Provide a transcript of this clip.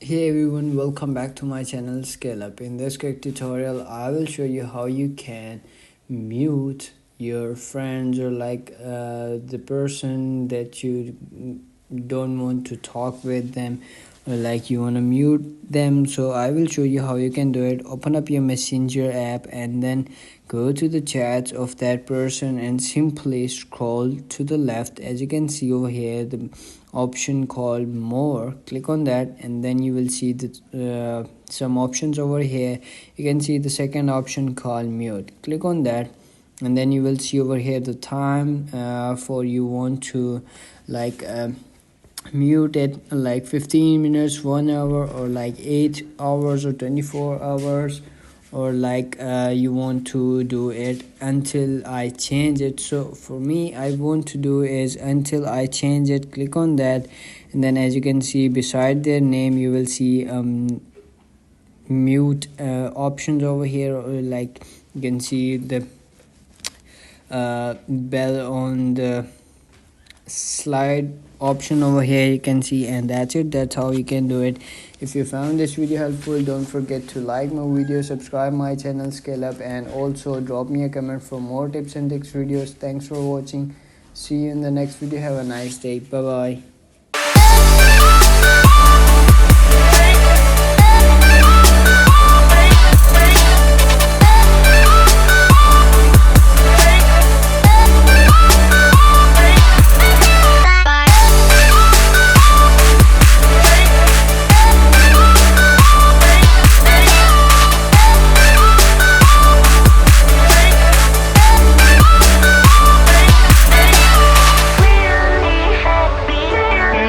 Hey everyone, welcome back to my channel Scale Up. In this quick tutorial, I will show you how you can mute your friends or the person that you don't want to talk with them, or you want to mute them. So I will show you how you can do it. Open up your messenger app and then go to the chats of that person and simply scroll to the left. As you can see over here, the option called more, click on that and then you will see the some options over here. You can see the second option called mute, click on that and then you will see over here the time for you want to mute it, 15 minutes, 1 hour, or 8 hours or 24 hours, or you want to do it until I change it. So for me, I want to do is until I change it. Click on that and then as you can see beside their name you will see mute options over here, or you can see the bell on the slide option over here, you can see, and that's it. That's how you can do it. If you found this video helpful, don't forget to like my video, subscribe my channel Scale Up, and also drop me a comment for more tips and tricks videos. Thanks for watching. See you in the next video. Have a nice day. Bye bye.